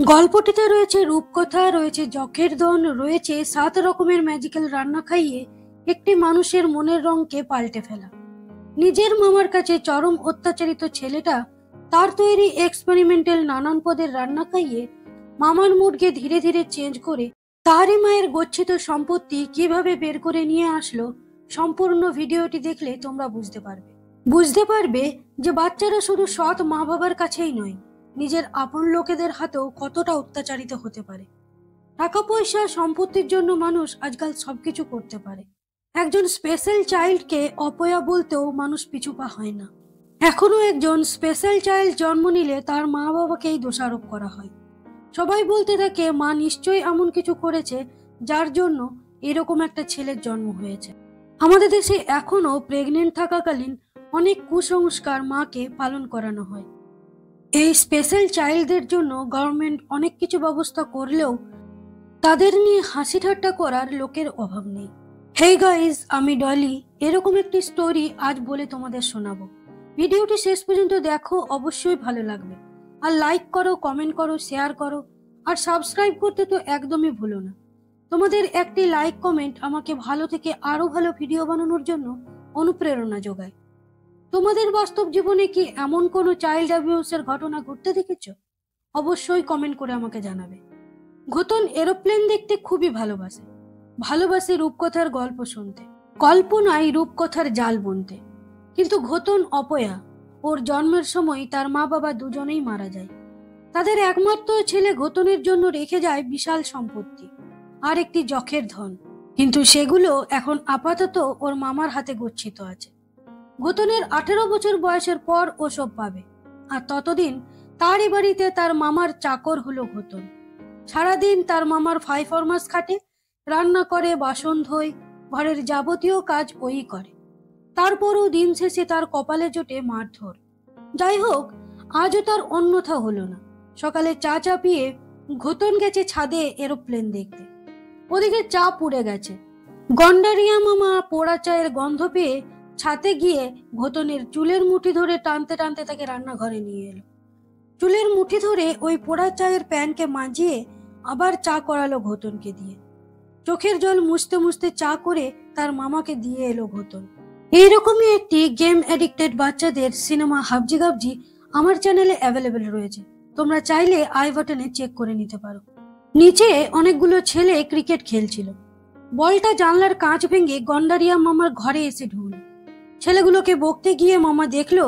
গল্পটিতে রয়েছে রূপকথা, রয়েছে যখের ধন, রয়েছে 7 রকমের ম্যাজিক্যাল রান্না খাইয়ে একটি মানুষের মনের রঙকে পাল্টে ফেলা। নিজের মামার কাছে চরম অত্যাচারিত ছেলেটা তার তৈরি এক্সপেরিমেন্টাল নানান পদের রান্না খাইয়ে মামার মুডকে ধীরে ধীরে চেঞ্জ করে তারই মায়ের গচ্ছিত সম্পত্তি কিভাবে বের করে নিয়ে আসলো। সম্পূর্ণ ভিডিওটি দেখলে তোমরা বুঝতে পারবে যে বাচ্চারা শুধু সৎ মা বাবার কাছেই নয়, নিজের আপন লোকেদের হাতেও কতটা অত্যাচারিত হতে পারে। টাকা পয়সা সম্পত্তির জন্য মানুষ আজকাল সবকিছু করতে পারে। একজন স্পেশাল চাইল্ডকে অপয়া বলতেও মানুষ পিছুপা হয় না। এখনো একজন স্পেশাল চাইল্ড জন্ম নিলে তার মা বাবাকেই দোষারোপ করা হয়। সবাই বলতে থাকে মা নিশ্চয়ই এমন কিছু করেছে যার জন্য এরকম একটা ছেলের জন্ম হয়েছে। আমাদের দেশে এখনো প্রেগনেন্ট থাকাকালীন অনেক কুসংস্কার মাকে পালন করানো হয়। এই স্পেশাল চাইল্ডদের জন্য গভর্নমেন্ট অনেক কিছু ব্যবস্থা করলেও তাদের নিয়ে হাসি ঠাট্টা করার লোকের অভাব নেই। হেই গাইজ, আমি ডলি। এরকম একটি স্টোরি আজ বলে তোমাদের শোনাবো। ভিডিওটি শেষ পর্যন্ত দেখো, অবশ্যই ভালো লাগবে। আর লাইক করো, কমেন্ট করো, শেয়ার করো, আর সাবস্ক্রাইব করতে তো একদমই ভুলো না। তোমাদের একটি লাইক কমেন্ট আমাকে ভালো থেকে আরো ভালো ভিডিও বানানোর জন্য অনুপ্রেরণা যোগায়। তোমাদের বাস্তব জীবনে কি এমন কোনো চাইল্ড অ্যাবিউসের ঘটনা ঘটতে দেখেছো? অবশ্যই কমেন্ট করে আমাকে জানাবে। ঘোতন এরোপ্লেন দেখতে খুবই ভালোবাসে রূপকথার গল্প শুনতে, কল্পনায় রূপকথার জাল বুনতে। কিন্তু ঘোতন অপয়া, ওর জন্মের সময় তার মা বাবা দুজনেই মারা যায়। তাদের একমাত্র ছেলে ঘোতনের জন্য রেখে যায় বিশাল সম্পত্তি আর একটি যখের ধন, কিন্তু সেগুলো এখন আপাতত ওর মামার হাতে গচ্ছিত আছে। ঘোতনের 18 বছর বয়সের পর ও সব পাবে, আর ততদিন তারই বাড়িতে তার মামার চাকর হলো ঘোতন। সারাদিন তার মামার ফাইফরমাস খাটে, রান্না করে, বাসন ধোয়, ঘরের যাবতীয় কাজ ওই করে। তারপরও দিন শেষে তার কপালে জোটে মারধর। যাই হোক, আজও তার অন্যথা হলো না। সকালে চা চাপিয়ে ঘোতন গেছে ছাদে এরোপ্লেন দেখতে। ওদিকে চা পুড়ে গেছে। গন্ডারিয়া মামা পোড়া চায়ের গন্ধ পেয়ে ছাদে গিয়ে ঘোতনের চুলের মুঠি ধরে টানতে টানতে তাকে রান্নাঘরে নিয়ে এলো। চুলের মুঠি ধরে ওই পোড়া চায়ের প্যানকে মাজিয়ে আবার চা করালো ঘোতনকে দিয়ে। চোখের জল মুছতে মুছতে চা করে তার মামাকে দিয়ে এলো ঘোতন। এইরকমই একটি গেম অ্যাডিক্টেড বাচ্চাদের সিনেমা হাবজি গাবজি আমার চ্যানেলে অ্যাভেলেবেল রয়েছে। তোমরা চাইলে আই বাটনে চেক করে নিতে পারো। নিচে অনেকগুলো ছেলে ক্রিকেট খেলছিল। বলটা জানলার কাঁচ ভেঙে গন্ডারিয়া মামার ঘরে এসে ঢুকল। ছেলেগুলোকে বকতে গিয়ে মামা দেখলো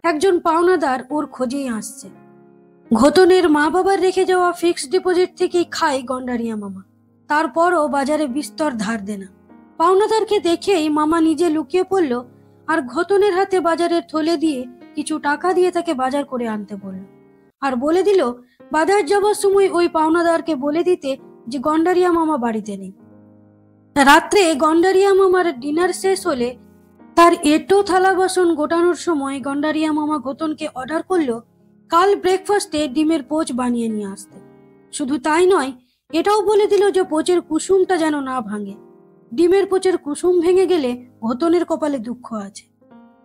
একজন পাওনাদার ওর খোঁজেই আসছে। ঘোতনের মা বাবার রেখে যাওয়া ফিক্সড ডিপোজিট থেকেই খায় গন্ডারিয়া মামা, তারপরও বাজারে বিস্তর ধার দেনা। পাওনাদারকে দেখেই মামা নিজে লুকিয়ে পড়ল আর ঘোতনের হাতে বাজারের থলে দিয়ে কিছু টাকা দিয়ে তাকে বাজার করে আনতে বলল, আর বলে দিল বাজার যাবার সময় ওই পাওনাদারকে বলে দিতে যে গন্ডারিয়া মামা বাড়িতে নেই। রাত্রে গন্ডারিয়া মামার ডিনার শেষ হলে তার এঁটো থালা বাসন গোটানোর সময় গন্ডারিয়া মামা ঘোতনকে অর্ডার করলো কাল ব্রেকফাস্টে ডিমের পোচ বানিয়ে নিয়ে আসতে। শুধু তাই নয়, এটাও বলে দিল যে পোচের কুসুমটা যেন না ভাঙে। ডিমের পোচের কুসুম ভেঙে গেলে ঘোতনের কপালে দুঃখ আছে।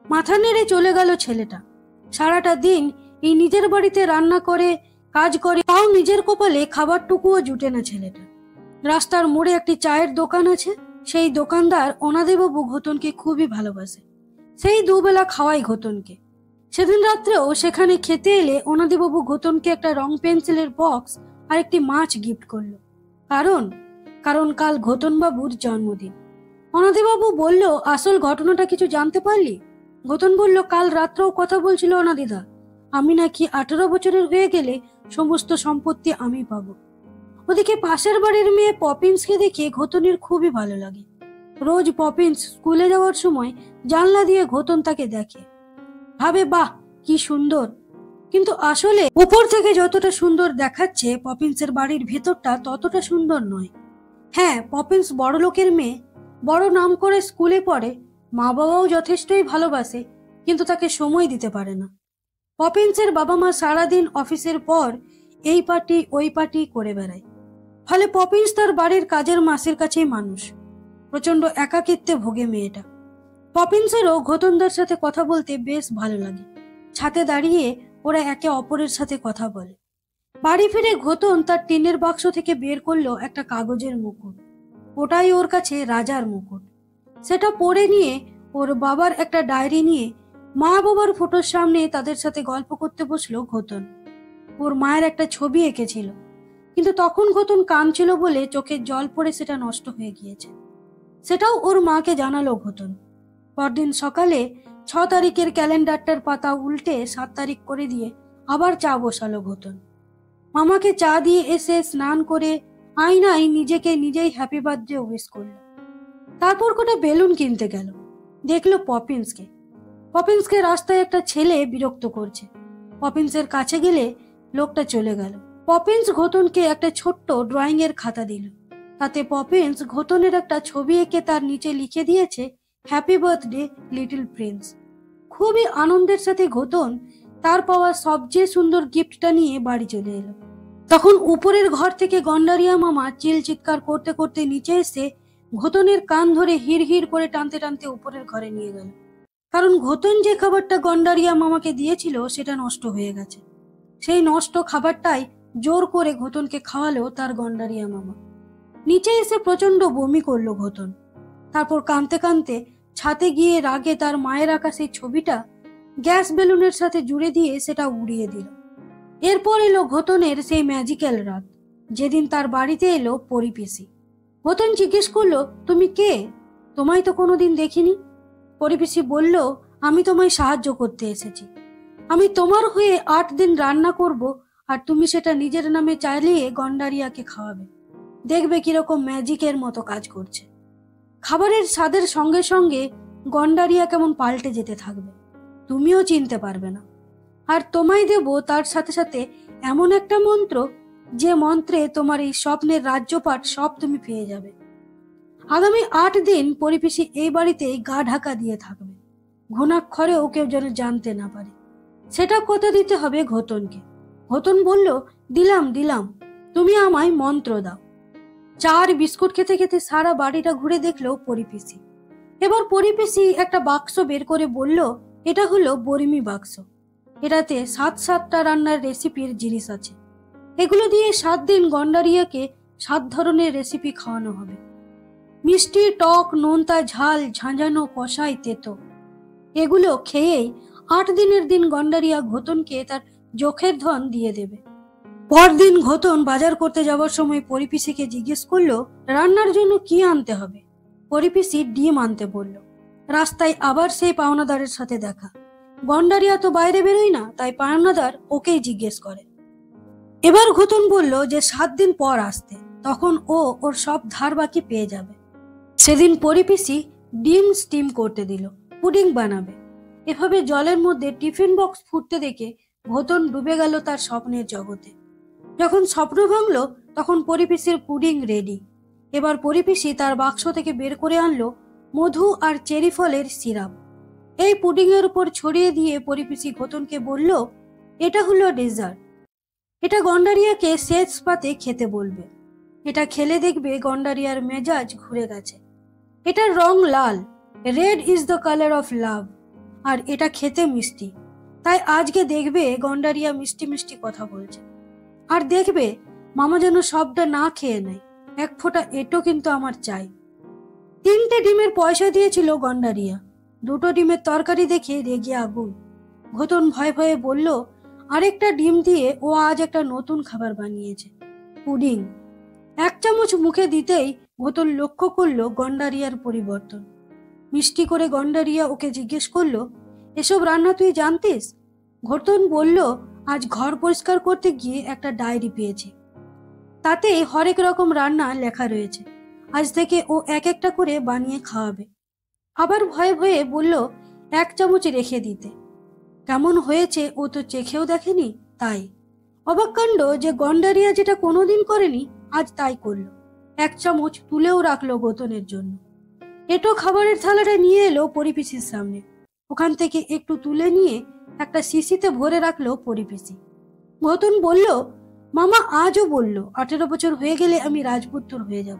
মাথা নেড়ে চলে গেল ছেলেটা। সারাটা দিন এই নিজের বাড়িতে রান্না করে কাজ করে, তাও নিজের কপালে খাবারটুকুও জুটে না ছেলেটা। রাস্তার মোড়ে একটি চায়ের দোকান আছে। সেই দোকানদার অনাদিবাবু ঘোতনকে খুবই ভালোবাসে। সেই দুবেলা খাওয়াই ঘোতনকে। সেদিন রাত্রেও সেখানে খেতে এলে অনাদিবাবু ঘোতনকে একটা রং পেন্সিলের বক্স আর একটি মাছ গিফট করলো। কারণ কাল ঘোতন বাবুর জন্মদিন। অনাদিবাবু বলল, আসল ঘটনাটা কিছু জানতে পারলি? ঘোতন বলল, কাল রাত্রেও কথা বলছিল অনাদিদা, আমি নাকি 18 বছরের হয়ে গেলে সমস্ত সম্পত্তি আমি পাবো। ওদিকে পাশের বাড়ির মেয়ে পপিন্সকে দেখে ঘোতনের খুবই ভালো লাগে। রোজ পপিন্স স্কুলে যাওয়ার সময় জানলা দিয়ে ঘোতন তাকে দেখে, ভাবে বাহ কি সুন্দর। কিন্তু আসলে উপর থেকে যতটা সুন্দর দেখাচ্ছে পপিন্সের বাড়ির ভেতরটা ততটা সুন্দর নয়। হ্যাঁ, পপিন্স বড় লোকের মেয়ে, বড় নাম করে স্কুলে পড়ে, মা বাবাও যথেষ্টই ভালোবাসে, কিন্তু তাকে সময় দিতে পারে না। পপিন্সের বাবা মা সারাদিন অফিসের পর এই পার্টি ওই পার্টি করে বেড়ায়। ফলে পপিন্স তার বাড়ির কাজের মাসির কাছেই মানুষ। প্রচন্ড একাকিত্বে ভোগে মেয়েটা। পপিন্সেরও ঘোতনদার সাথে কথা বলতে বেশ ভালো লাগে। ছাদে দাঁড়িয়ে ওরা একে অপরের সাথে কথা বলে। বাড়ি ফিরে ঘোতন তার টিনের বাক্স থেকে বের করলো একটা কাগজের মুকুট। ওটাই ওর কাছে রাজার মুকুট। সেটা পরে নিয়ে ওর বাবার একটা ডায়েরি নিয়ে মা বাবার ফটোর সামনে তাদের সাথে গল্প করতে বসলো ঘোতন। ওর মায়ের একটা ছবি এঁকেছিল, কিন্তু তখন ঘোতন কাঁদছিল বলে চোখের জল পড়ে সেটা নষ্ট হয়ে গিয়েছে। সেটাও ওর মাকে জানালো ঘোতন। পরদিন সকালে 6 তারিখের ক্যালেন্ডারটার পাতা উল্টে 7 তারিখ করে দিয়ে আবার চা বসালো ঘোতন। মামাকে চা দিয়ে এসে স্নান করে আয়নায় নিজেকে নিজেই হ্যাপি বার্থডে উইশ করলো। তারপর কোটা বেলুন কিনতে গেল। দেখলো পপিন্সকে রাস্তায় একটা ছেলে বিরক্ত করছে। পপিন্সের কাছে গেলে লোকটা চলে গেল। পপিন্স ঘোতনকে একটা ছোট্ট ড্রয়িং এর খাতা দিল। তাতে পপিন্স ঘোতনের একটা ছবি এঁকে তার নিচে লিখে দিয়েছে, হ্যাপি বার্থডে লিটল প্রিন্স। খুবই আনন্দের সাথে ঘোতন তার পাওয়া সবচেয়ে সুন্দর গিফটটা নিয়ে বাড়ি চলে এলো। তখন উপরের ঘর থেকে গন্ডারিয়া মামা চিৎকার করতে করতে নিচে এসে ঘোতনের কান ধরে হিড় হিড় করে টানতে টানতে উপরের ঘরে নিয়ে গেল। কারণ ঘোতন যে খাবারটা গন্ডারিয়া মামাকে দিয়েছিল সেটা নষ্ট হয়ে গেছে। সেই নষ্ট খাবারটাই জোর করে ঘোতনকে খাওয়ালো তার গন্ডারিয়া মামা। নিচে এসে প্রচন্ড বমি করলো ঘোতন। তারপর কাঁদতে কাঁদতে ছাদে গিয়ে রাগে তার মায়ের আঁকা সেই ছবিটা গ্যাস বেলুনের সাথে জুড়ে দিয়ে সেটা উড়িয়ে দিল। এরপর এলো ঘোতনের সেই ম্যাজিক্যাল রাত, যেদিন তার বাড়িতে এলো পরিপিসি। ঘোতন জিজ্ঞেস করলো, তুমি কে? তোমায় তো কোনোদিন দেখিনি। পরিপিসি বলল, আমি তোমায় সাহায্য করতে এসেছি। আমি তোমার হয়ে 8 দিন রান্না করব, আর তুমি সেটা নিজের নামে চালিয়ে গন্ডারিয়াকে খাওয়াবে। দেখবে কিরকম ম্যাজিকের মতো কাজ করছে। খাবারের স্বাদের সঙ্গে সঙ্গে গন্ডারিয়া কেমন পাল্টে যেতে থাকবে, তুমিও চিনতে পারবে না। আর তোমায় দেব তার সাথে সাথে এমন একটা মন্ত্র, যে মন্ত্রে তোমার এই স্বপ্নের রাজ্যপাট সব তুমি পেয়ে যাবে। আগামী 8 দিন পরিপিসি এই বাড়িতে গা ঢাকা দিয়ে থাকবে, ঘুণাক্ষরেও কেউ যেন জানতে না পারে। সেটা কথা দিতে হবে ঘোতনকে। ঘোতন বলল, দিলাম, তুমি আমায় মন্ত্র দাও। 4 বিস্কুট খেতে খেতে সারা বাড়িটা ঘুরে দেখলো পরিপিসি। এবার পরিপিসি একটা বাক্স বের করে বলল, এটা হলো বরিমি বাক্স। এটাতে 7টা রান্নার রেসিপির জিনিস আছে। এগুলো দিয়ে 7 দিন গন্ডারিয়াকে 7 ধরনের রেসিপি খাওয়ানো হবে। মিষ্টি, টক, নোনতা, ঝাল, ঝাঁঝানো, কষাই, তেতো। এগুলো খেয়েই 8 দিনের দিন গন্ডারিয়া ঘোতনকে তার চোখের ধন দিয়ে দেবে। পরদিন ঘোতন বাজার করতে যাওয়ার সময় পরিপিসিকে জিজ্ঞেস করলো, রান্নার জন্য কি আনতে হবে? পরিপিসি ডিম আনতে বলল। রাস্তায় আবার সেই পাওনাদারের সাথে দেখা। গন্ডারিয়া তো বাইরে বেরোয় না, তাই পাওনাদার ওকেই জিজ্ঞেস করে। এবার ঘোতন বলল যে 7 দিন পর আসতে, তখন ও ওর সব ধার বাকি পেয়ে যাবে। সেদিন পরিপিসি ডিম স্টিম করতে দিল, পুডিং বানাবে। এভাবে জলের মধ্যে টিফিন বক্স ফুটতে দেখে ঘোতন ডুবে গেল তার স্বপ্নের জগতে। যখন স্বপ্ন ভাঙলো তখন পরিপিসির পুডিং রেডি। এবার পরিপিসি তার বাক্স থেকে বের করে আনলো মধু আর চেরি ফলের সিরাপ। এই পুডিং এর উপর ছড়িয়ে দিয়ে পরিপিসি ঘোতনকে বলল, এটা হলো ডেজার্ট। এটা গন্ডারিয়াকে শেষ পাতে খেতে বলবে। এটা খেলে দেখবে গন্ডারিয়ার মেজাজ ঘুরে গেছে। এটার রং লাল, red is the colour of love. আর এটা খেতে মিষ্টি, তাই আজকে দেখবে গন্ডারিয়া মিষ্টি মিষ্টি কথা বলছে। আর দেখবে মামা যেন সবটা না খেয়ে নেয়, 1 ফোঁটা এটো কিন্তু আমার চাই। 3টে ডিমের পয়সা দিয়েছিল গন্ডারিয়া। 2টো ডিমের তরকারি দেখে রেগে আগুন। ঘোতন ভয়ে ভয়ে বলল, আরেকটা ডিম দিয়ে ও আজ একটা নতুন খাবার বানিয়েছে, পুডিং। 1 চামচ মুখে দিতেই ঘোতন লক্ষ্য করলো গন্ডারিয়ার পরিবর্তন। মিষ্টি করে গন্ডারিয়া ওকে জিজ্ঞেস করলো, এসব রান্না তুই জানতিস? ঘোতন বলল, আজ ঘর পরিষ্কার করতে গিয়ে একটা ডায়েরি পেয়েছি, তাতে হরেক রকম রান্না লেখা রয়েছে। আজ থেকে ও এক একটা করে বানিয়ে খাওয়াবে। আবার ভয়ে ভয়ে বলল, 1 চামচ রেখে দিতে। কেমন হয়েছে ও তো চেখেও দেখেনি, তাই। অবাক কাণ্ড যে গন্ডারিয়া যেটা কোনোদিন করেনি আজ তাই করলো। 1 চামচ তুলেও রাখলো ঘোতনের জন্য। এটো খাবারের থালাটা নিয়ে এলো পরিপিসির সামনে। ওখান থেকে একটু তুলে নিয়ে একটা শিশিতে ভরে রাখলো পরিপিসি। ঘোতন বলল, মামা আজও বলল 18 বছর হয়ে গেলে আমি রাজপুত্র হয়ে যাব।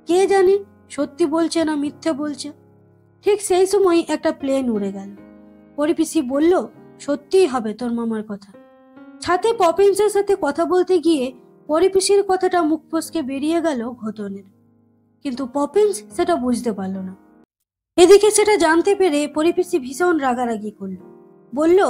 কে জানে সত্যি বলছে না মিথ্যে বলছে। ঠিক সেই সময় একটা প্লেন উড়ে গেল। পরিপিসি বলল, সত্যিই হবে তোর মামার কথা। ছাতে পপিন্সের সাথে কথা বলতে গিয়ে পরিপিসির কথাটা মুখ ফসকে বেরিয়ে গেল ঘতনের, কিন্তু পপিন্স সেটা বুঝতে পারল না। এদিকে সেটা জানতে পেরে পরিপিসি ভীষণ রাগারাগি করল, বলল,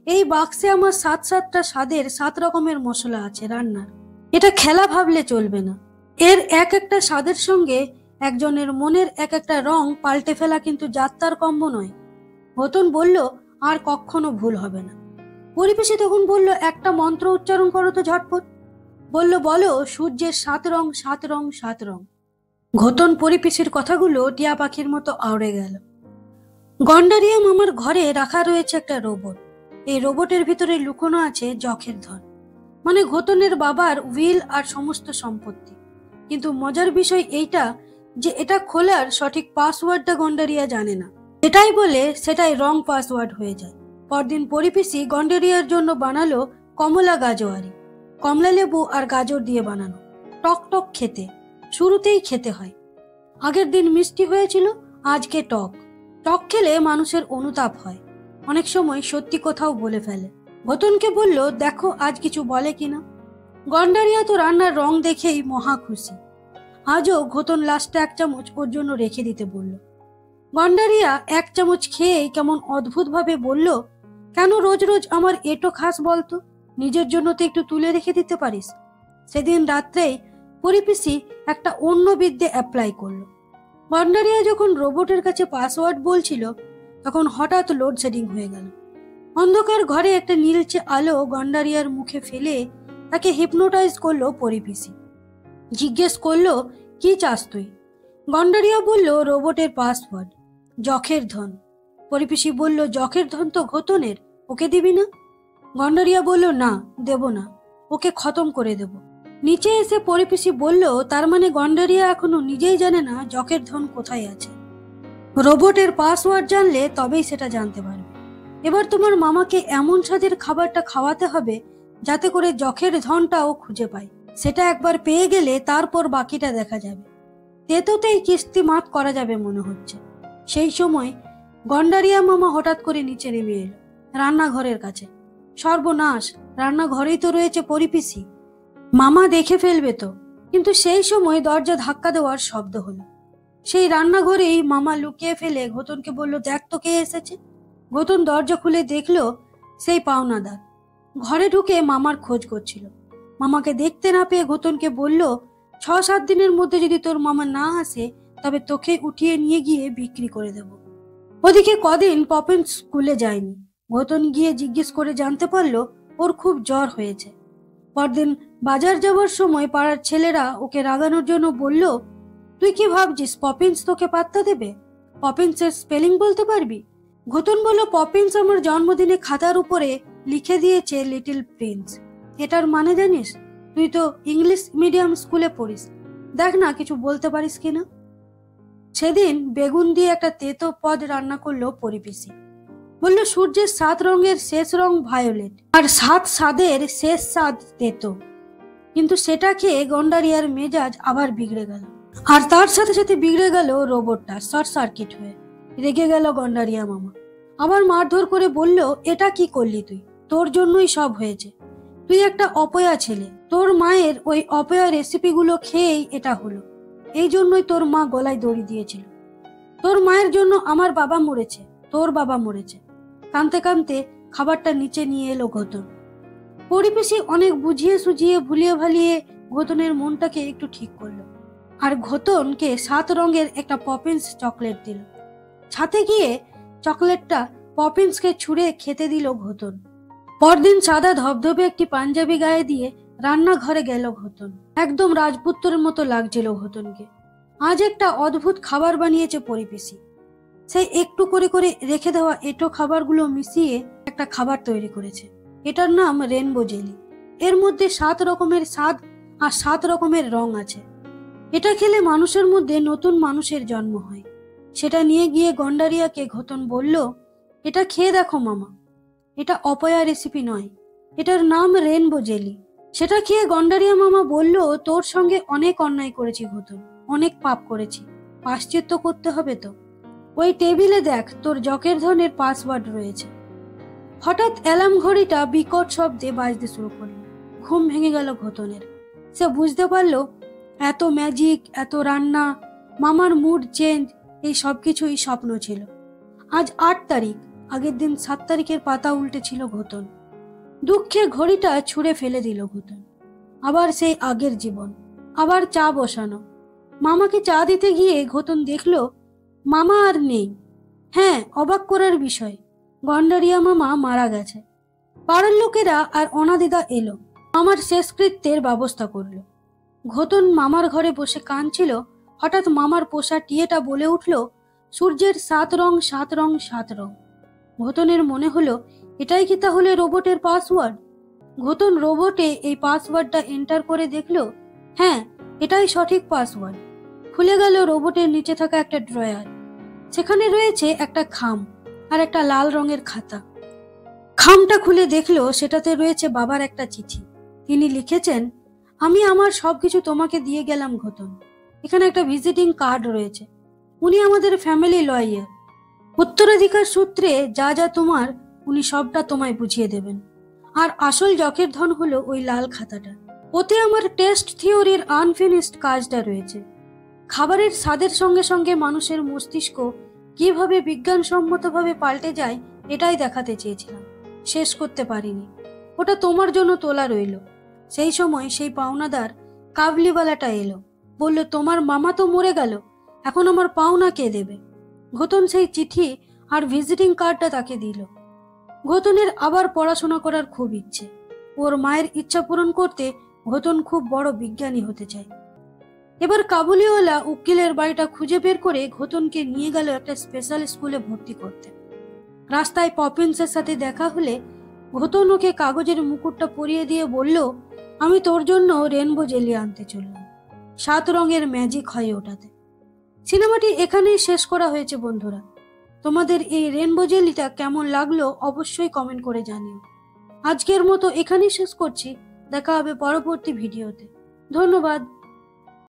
এই বাক্সে আমার 7-7টা স্বাদের 7 রকমের মশলা আছে রান্নার, এটা খেলা ভাবলে চলবে না। এর এক একটা স্বাদের সঙ্গে একজনের মনের এক একটা রং পাল্টে ফেলা কিন্তু যাত্রার কম্ব নয়। ঘতন বলল, আর কখনো ভুল হবে না। পরিপিসি তখন বলল, একটা মন্ত্র উচ্চারণ করো তো ঝটপট। বলল, বলো, সূর্যের 7 রং 7 রং 7 রং। ঘতন পরিপিসির কথাগুলো টিয়া পাখির মতো আউড়ে গেল। গন্ডারিয়া মামার ঘরে রাখা রয়েছে একটা রোবট। এই রোবটের ভিতরে লুকোনো আছে যখের ধন, মানে ঘতনের বাবার উইল আর সমস্ত সম্পত্তি। কিন্তু মজার বিষয় এইটা যে এটা খোলার সঠিক পাসওয়ার্ডটা গন্ডারিয়া জানে না। এটাই বলে সেটাই রং পাসওয়ার্ড হয়ে যায়। পরদিন পরিপিসি গন্ডারিয়ার জন্য বানালো কমলা গাজোয়ারি, কমলা লেবু আর গাজর দিয়ে বানানো, টক টক খেতে। শুরুতেই খেতে হয়। আগের দিন মিষ্টি হয়েছিল, আজকে টক। টক খেলে মানুষের অনুতাপ হয়, অনেক সময় সত্যি কোথাও বলে ফেলে। ঘতনকে বলল, দেখো আজ কিছু বলে কিনা। গন্ডারিয়া তো রান্নার রং দেখেই মহা খুশি। আজও ঘতন লাস্টে 1 চামচ ওর জন্য রেখে দিতে বলল। গন্ডারিয়া 1 চামচ খেয়েই কেমন অদ্ভুত ভাবে বলল, কেন রোজ রোজ আমার এটো খাস বলতো, নিজের জন্য তো একটু তুলে রেখে দিতে পারিস। সেদিন রাত্রেই পরিপিসি একটা অন্য বিদ্যে অ্যাপ্লাই করলো। গন্ডারিয়া যখন রোবটের কাছে পাসওয়ার্ড বলছিল, তখন হঠাৎ লোডশেডিং হয়ে গেল। অন্ধকার ঘরে একটা নীলচে আলো গন্ডারিয়ার মুখে ফেলে তাকে হিপনোটাইজ করলো পরিপিসি। জিজ্ঞেস করলো, কি চাস তুই? গন্ডারিয়া বলল, রোবটের পাসওয়ার্ড, যখের ধন। পরিপিসি বলল, যখের ধন তো ঘতনের, ওকে দিবি না? গন্ডারিয়া বলল, না, দেব না, ওকে খতম করে দেব। নিচে এসে পরিপিসি বলল, তার মানে গন্ডারিয়া এখনো নিজেই জানে না যখের ধন কোথায় আছে। রোবটের পাসওয়ার্ড জানলে তবেই সেটা জানতে পারবে। এবার তোমার মামাকে এমন স্বাদের খাবারটা খাওয়াতে হবে যাতে করে যখের ধনটাও খুঁজে পায়। সেটা একবার পেয়ে গেলে তারপর বাকিটা দেখা যাবে। তেতোতেই কিস্তি মাত করা যাবে মনে হচ্ছে। সেই সময় গন্ডারিয়া মামা হঠাৎ করে নিচে নেমে এলো রান্নাঘরের কাছে। সর্বনাশ, রান্নাঘরেই তো রয়েছে পরিপিসি, মামা দেখে ফেলবে তো। কিন্তু সেই সময় দরজা ধাক্কা দেওয়ার শব্দ হলো। সেই রান্নাঘরেই মামা লুকিয়ে ফেলে ঘতনকে বলল, দেখ তো কে এসেছে। ঘতন দরজা খুলে দেখলো সেই পাওনাদার ঘরে ঢুকে মামার খোঁজ করছিল। মামাকে দেখতে না পেয়ে ঘতনকে বলল, 6-7 দিনের মধ্যে যদি তোর মামা না আসে তবে তোকে উঠিয়ে নিয়ে গিয়ে বিক্রি করে দেব। ওদিকে কদিন পপিন্স স্কুলে যায়নি। ঘতন গিয়ে জিজ্ঞেস করে জানতে পারলো ওর খুব জ্বর হয়েছে। পরদিন বাজার যাওয়ার সময় পাড়ার ছেলেরা ওকে রাগানোর জন্য বলল, তুই কি ভাবছিস পপিন্স তোকে পাত্তা দেবে? পপিন্সের স্পেলিং বলতে পারবি? ঘতন বলল, পপিন্স আমার জন্মদিনে খাতার উপরে লিখে দিয়েছে লিটল প্রিন্স। এটার মানে জানিস? তুই তো ইংলিশ মিডিয়াম স্কুলে পড়িস, দেখ না কিছু বলতে পারিস কিনা। সেদিন বেগুন দিয়ে একটা তেতো পদ রান্না করলো পরিপিসি। বলল, সূর্যের 7 রঙের শেষ রং ভায়োলেট আর 7 স্বাদের শেষ স্বাদ তেতো। কিন্তু সেটা খেয়ে গন্ডারিয়ার মেজাজ আবার বিগড়ে গেল, আর তার সাথে সাথে বিগড়ে গেল রোবটটা শর্ট সার্কিট হয়ে। রেগে গেল গন্ডারিয়া মামা, আবার মারধর করে বলল, এটা কি করলি তুই? তোর জন্যই সব হয়েছে। তুই একটা অপয়া ছেলে, তোর মায়ের ওই অপয়া রেসিপিগুলো খেয়েই এটা হলো। এই জন্যই তোর মা গলায় দড়ি দিয়েছিল। তোর মায়ের জন্য আমার বাবা মরেছে, তোর বাবা মরেছে। কাঁদতে কাঁদতে খাবারটা নিচে নিয়ে এলো ঘতন। পরিপিসি অনেক বুঝিয়ে সুঝিয়ে ভুলিয়ে ভালিয়ে ঘতনের মনটাকে একটু ঠিক করলো, আর ঘতনকে 7 রঙের একটা পপিন্স চকলেট দিল। ছাতে গিয়ে চকলেটটা পপিন্সকে ছুঁড়ে খেতে দিল ঘতন। পরদিন সাদা ধবধবে একটি পাঞ্জাবি গায়ে দিয়ে রান্নাঘরে গেল ঘতন। একদম রাজপুত্রের মতো লাগছিল ঘতনকে। আজ একটা অদ্ভুত খাবার বানিয়েছে পরিপিসি। সেই একটু করে করে রেখে দেওয়া এঁটো খাবারগুলো মিশিয়ে একটা খাবার তৈরি করেছে। এটার নাম রেনবো জেলি। এর মধ্যে 7 রকমের স্বাদ আর 7 রকমের রং আছে। এটা খেলে মানুষের মধ্যে নতুন মানুষের জন্ম হয়। সেটা নিয়ে গিয়ে গন্ডারিয়াকে ঘতন বলল, এটা খেয়ে দেখো মামা, এটা অপয়া রেসিপি নয়, এটার নাম রেনবো জেলি। সেটা খেয়ে গন্ডারিয়া মামা বলল, তোর সঙ্গে অনেক অন্যায় করেছি ঘতন, অনেক পাপ করেছি, প্রায়শ্চিত্ত করতে হবে তো। ওই টেবিলে দেখ তোর যকের ধনের পাসওয়ার্ড রয়েছে। হঠাৎ অ্যালার্ম ঘড়িটা বিকট শব্দে বাজতে শুরু করলো। ঘুম ভেঙে গেল ঘতনের। সে বুঝতে পারলো এত ম্যাজিক, এত রান্না, মামার মুড চেঞ্জ, এই সবকিছুই স্বপ্ন ছিল। আজ 8 তারিখ, আগের দিন 7 তারিখের পাতা উল্টে ছিল ঘতন। দুঃখে ঘড়িটা ছুঁড়ে ফেলে দিল ঘতন। আবার সেই আগের জীবন, আবার চা বসানো। মামাকে চা দিতে গিয়ে ঘতন দেখলো মামা আর নেই। হ্যাঁ, অবাক করার বিষয়, গন্ডারিয়া মামা মারা গেছে। পাড়ার লোকেরা আর অনাদিদা এলো, মামার শেষকৃত্যের ব্যবস্থা করলো। ঘতন মামার ঘরে বসে কাঁদছিল। হঠাৎ মামার পোষা টিয়েটা বলে উঠল, সূর্যের 7 রং 7 রং 7 রং। ঘতনের মনে হলো এটাই কি তাহলে রোবটের পাসওয়ার্ড? ঘতন রোবটে এই পাসওয়ার্ডটা এন্টার করে দেখলো, হ্যাঁ, এটাই সঠিক পাসওয়ার্ড। খুলে গেল রোবটের নিচে থাকা একটা ড্রয়ার। সেখানে রয়েছে একটা খাম আর একটা লাল রঙের খাতা। খামটা খুলে দেখলো সেটাতে রয়েছে বাবার একটা চিঠি। তিনি লিখেছেন, আমি আমার সবকিছু তোমাকে দিয়ে গেলাম ঘতন। এখানে একটা ভিজিটিং কার্ড রয়েছে। উনি আমাদের ফ্যামিলি লয়ার। উত্তরাধিকার সূত্রে যা যা তোমার উনি সবটা তোমায় বুঝিয়ে দেবেন। আর আসল যকের ধন হলো ওই লাল খাতাটা। ওতে আমার টেস্ট থিওরির আনফিনিশড কাজটা রয়েছে। খাবারের স্বাদের সঙ্গে সঙ্গে মানুষের মস্তিষ্ক কিভাবে বিজ্ঞানসম্মতভাবে পাল্টে যায় এটাই দেখাতে চেয়েছিলাম, শেষ করতে পারিনি। ওটা তোমার জন্য তোলা রইল। সেই সময় সেই পাওনাদার কাবলিওয়ালাটা এলো, বলল, তোমার মামা তো মরে গেল, এখন আমার পাওনা কে দেবে? ঘতন সেই চিঠি আর ভিজিটিং কার্ডটা তাকে দিল। ঘতনের আবার পড়াশোনা করার খুব ইচ্ছে। ওর মায়ের ইচ্ছা পূরণ করতে ঘতন খুব বড় বিজ্ঞানী হতে চায়। এবার কাবুলিওয়ালা উকিলের বাড়িটা খুঁজে বের করে ঘতনকে নিয়ে গেল একটা স্পেশাল স্কুলে ভর্তি করতে। রাস্তায় পপিন্সের সাথে দেখা হলে ঘতন ওকে কাগজের মুকুটটা পরিয়ে দিয়ে বলল, আমি তোর জন্য রেনবো জেলি আনতে চললাম। 7 রঙের ম্যাজিক হয় ওটাতে। সিনেমাটি এখানেই শেষ করা হয়েছে বন্ধুরা। তোমাদের এই রেনবো জেলিটা কেমন লাগলো অবশ্যই কমেন্ট করে জানিও। আজকের মতো এখানেই শেষ করছি। দেখা হবে পরবর্তী ভিডিওতে। ধন্যবাদ।